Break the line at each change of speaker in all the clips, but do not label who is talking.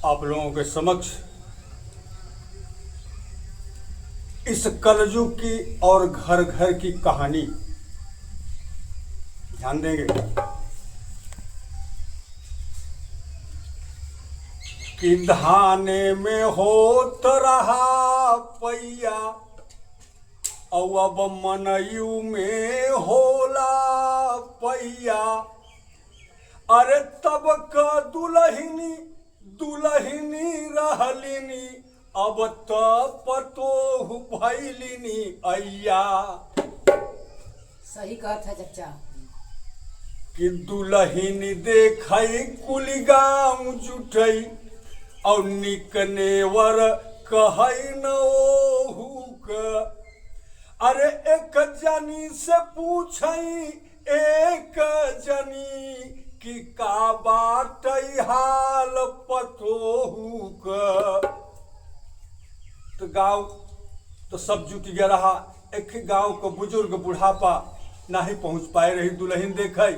आप लोगों के समक्ष इस कलयुग की और घर घर की कहानी ध्यान देंगे कि धाने में होत रहा पैया और अब मनयू में होला पैया। अरे तब का दुल्हनी दुल्हनी रहलिनी अब त पतोहु भैलिनी अय्या।
सही कहत है चचा।
कि दुल्हनी देखई कुल गाँव जुटई और निकनेवर कहई न ओहू क। अरे एक जनी से पूछई एक जनी कि का बात हाल पतोहू क। तो गाँव तो सब जुट गया रहा। एक गांव को बुजुर्ग बुढ़ापा ना ही पहुंच पाए रही दुल्हन देखई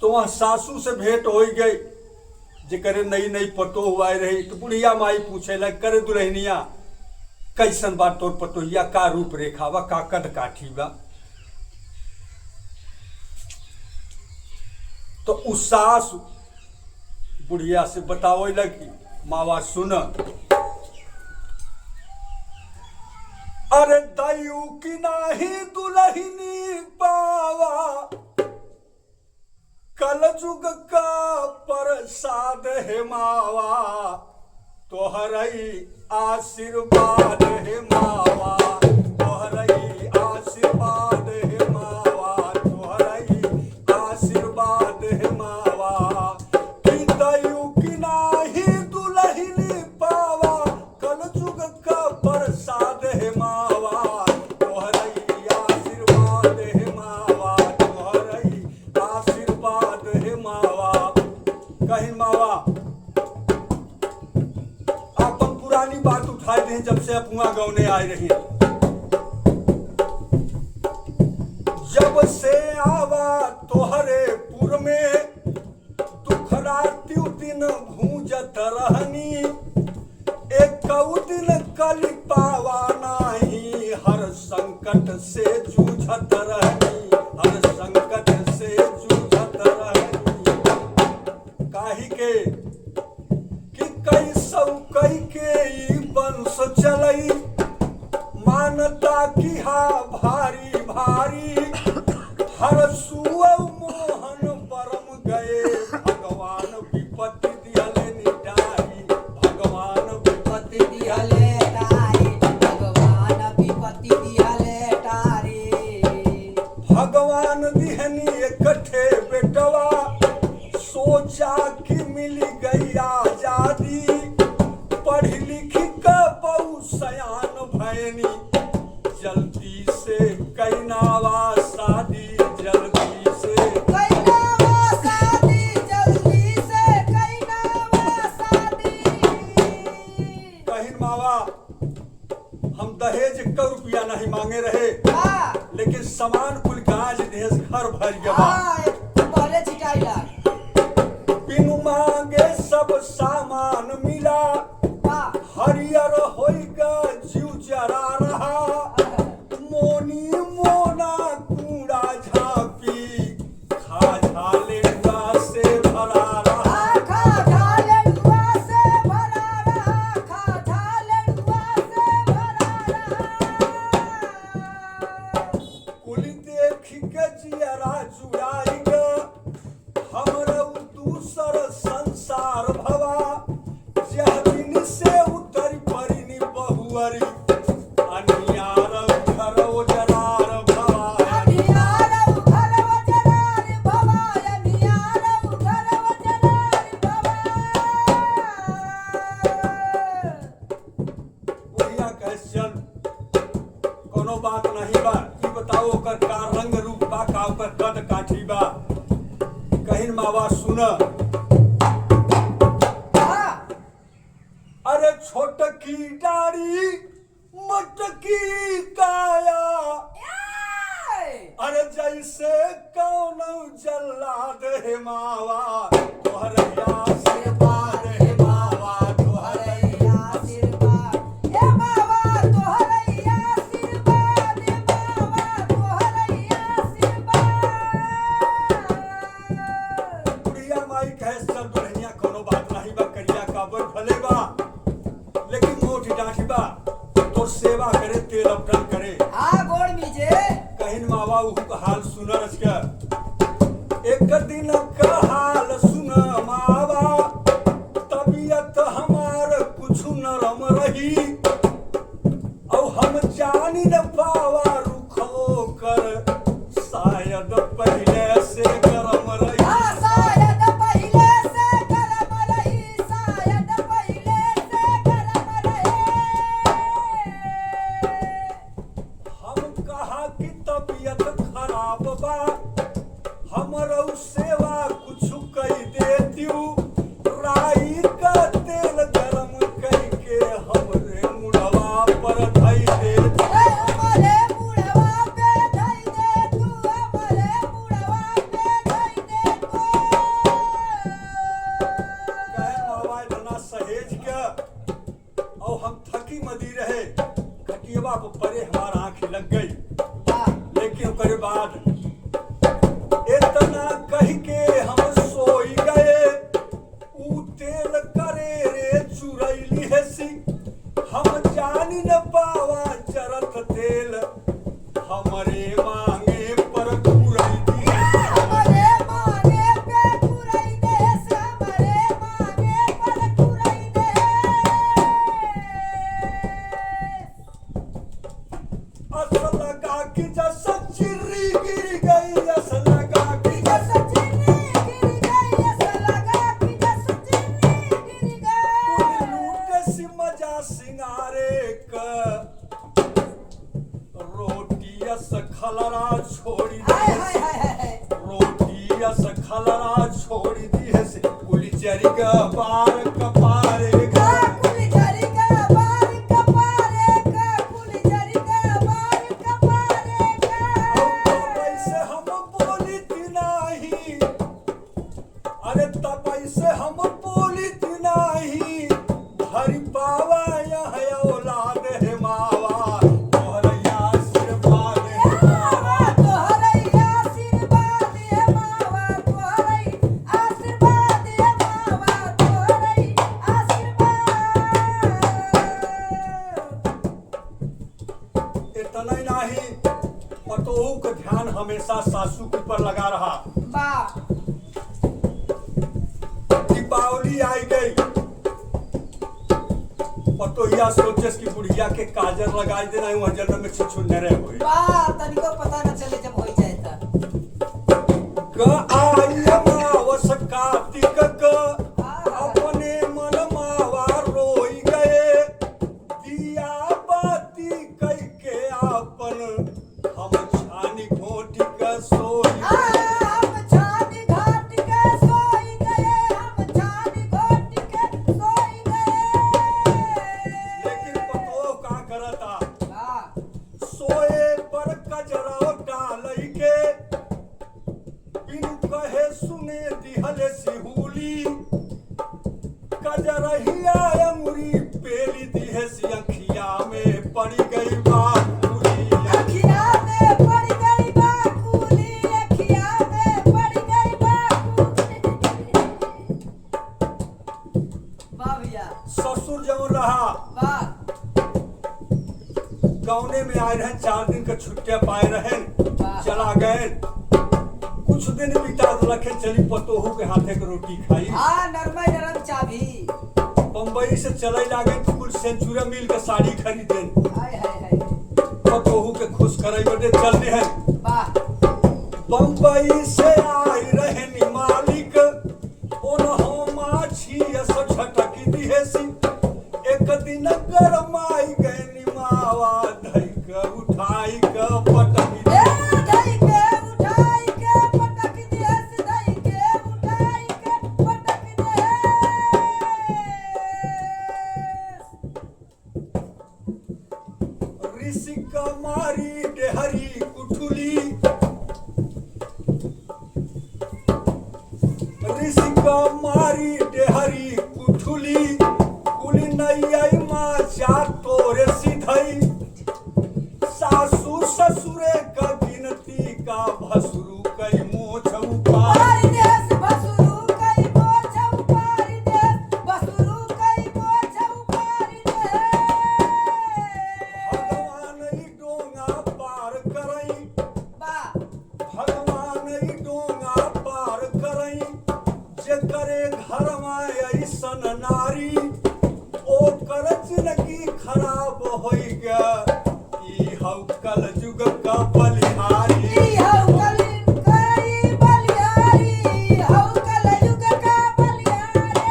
तो वह सासू से भेंट हो गई जे करे नई नई पतो हुआ रही। तो बुढ़िया माई पूछे लग करे दुल्हनिया कैसन बात तोर पतोहिया का रूप रेखा बा का कद काठी बा। तो उस सास बुढ़िया से बतावे लगी मावा सुन। अरे दयू की नाही दुल्हनी पावा कलजुग का प्रसाद है मावा तोहरई आशीर्वाद है मावा तोहरई आशीर्वाद है मावा तोहरई आशीर्वाद है मावा। कि दयू की नाही दुल्हनी पावा कलजुग का प्रसाद है मावा तोहरई आशीर्वाद है मावा तोहरई आशीर्वाद है मावा। कहीं मावा अपन पुरानी बात उठाए थे जब से अपुआ गौने आए रही। जब से आवा तोहरे पुर में दुखराती दिन भूजत रहनी एक दिन कल पावा नाही हर संकट से जूझत रहनी हर संकट से जूझत रहनी। काहे के कि कई सौ कई के ई वंश चलई मानता की हा भारी भारी हर सुअ मोहन परम गए भगवान विपत्ति दिहले निटारी भगवान विपत्ति दिहले
भगवान विपत्ति दिहले टारी।
भगवान दिहनी इकट्ठे बेटवा सोचा कि मिल गई आजादी पढ़ी लिखी का बहु सयान भैनी जल्दी से कैनावा शादी जल्दी से
कैनावा शादी जल्दी से कैनावा शादी।
कहीं मावा हम दहेज 1 रुपया नहीं मांगे रहे लेकिन सामान कुल गाज दहेज घर भर गया
पहले छिटाई लाग
बिनु मांगे सब सामान मिला हरियर होइगा जीव जरा रहा मोनी मोना कूड़ा झापी खा झाले से भरा रहा
खा झाले से भरा रहा खा झाले से भरा रहा।
कुल देख के जियरा जुड़ाई ग हमरा दूसर संसार भवा यह दिन से उतर परिनी बहुअरी अनियार घर उजरार भवा
अनियार घर उजरार भवा अनियार घर उजरार भवा।
बुढ़िया कहे चल कोनो बात नहीं बा ई बताओ ओकर का रंग रूप बा का ओकर कद काठी बा। कहीं मावा सुन अरे छोटकी डारी मटकी काया अरे जैसे कौन जल्लाद है मावा तोहर आशीर्वाद है मावा गरज के एक दिन का हाल सुन मावा तबीयत हमार कुछ नरम रही और हम जानी न पावा रुखो कर शायद पहले से गरम रही
शायद पहले से गरम रही शायद पहले से गरम रहे
हम कहा कि तबीयत खराब बा हमरो सेवा कुछ कई देतियू राई का तेल गरम कई के हमरे मुड़वा पर धई दे
हमारे मुड़वा पे धई दे तू हमारे मुड़वा पे धई दे तू
कहे मावा इतना सहेज के और हम थकी मदी रहे खटियवा पर परे हमार आंख लग गई लेकिन ओकरे बाद इतना कह के हम सोई गए ऊ तेल करे रे चुरैली हैसी हम जानी न पावा चरत तेल हमरे मांगे पर घुरई दी
हमारे मांगे पे घुरई दे हमारे मांगे पर घुरई दे
अस लगा कि जैसे चिर्री गिर गई अस लगा कि
जस चिन्नी गिर गई ऐसा लगा कि जस चिन्नी गिर गई
लूटे सी मजा सिंगारे का रोटी अस खलरा छोड़ी
हाय
दी
हाय हाय हाय
रोटी अस खलरा छोड़ी दी है से पुली चरी का बार कपारे का
कुली झरी का बार कपारे का कुली झरी का बार कपारे का
से हम बोली थी नहीं अरे तब से हम बोली थी नहीं धरी पावा यह औलाद है मावा तोहरैया आशीर्वाद है मावा
तोहरैया आशीर्वाद है मावा तोहरै आशीर्वाद है मावा तोहरै आशीर्वाद
इतना ही नहीं पतोहू का ध्यान हमेशा सासू के ऊपर लगा रहा
बा
दीपावली आई गई पतोहिया सोचेस कि बुढ़िया के काजर लगाई देना वह जन्म में छुछुन्नरे हुई
बा तनिको पता न चले जब होई जाए त
आई अमावस कार्तिक क अपने मन मावा रोई गए दिया बाती कई के आपन हम छानी घोटी का सोई
हम छानी घाट के सोई गए हम छानी घाट के सोई गए
लेकिन पतो का करता
बा
सोए पर कजरा डालई के बिनु कहे सुने दिहले सिहुली कजरहिया अंगुरी पेली दिहे सी अखिया में पड़ी गई बाकुली
अखिया में पड़ गई बाकुली अखिया में पड़ गई बाकुली बा भैया
ससुर जब रहा
बा
गाँव में आए रहे 4 दिन का छुट्टियां पाए रहे चला गए कुछ दिन बिता रखे चली पतोहू के हाथे के रोटी खाई
हाँ नरम नरम चाबी
बम्बई से चले लागे तो कुल सेंचुरी मिल के साड़ी खरीदे
हाय हाय हाय
पतोहू के खुश करे बदे चलने हैं
बा
बम्बई से आई रहे नी मालिक ओनहो माछी ऐसा झटकी दिहेसी एक दिन गरमाई गए नी मावा धई के उठाई के पटकी
ए धई के उठाई के पटक देस धई के उठाई के पटक देस
ऋषि कमारी डेहरी कुठुली ऋषि कमारी डेहरी कुठुली कुली नैया माचा तोरे सिधई सासू ससुरे का गिनती का भसुरु कई मोछ ऊपर
पारी देस बसुरु कई मोछ पारी देस बसुरु कई मोछ पारी देस
भगवान ई डोंगा पार कर जिंदगी खराब हो गया ई हौ कल युग का बलिहारी
ई हौ कई बलिहारी हौ कलयुग का बलिहारी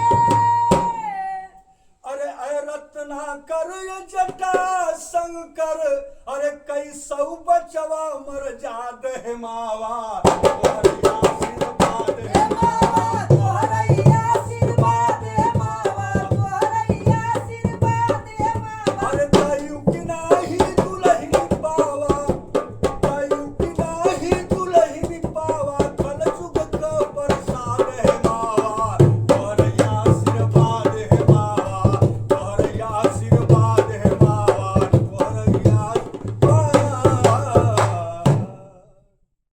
अरे ऐ रत्ना कर ये जटा शंकर अरे कई सौ बचवा मर जात है मावा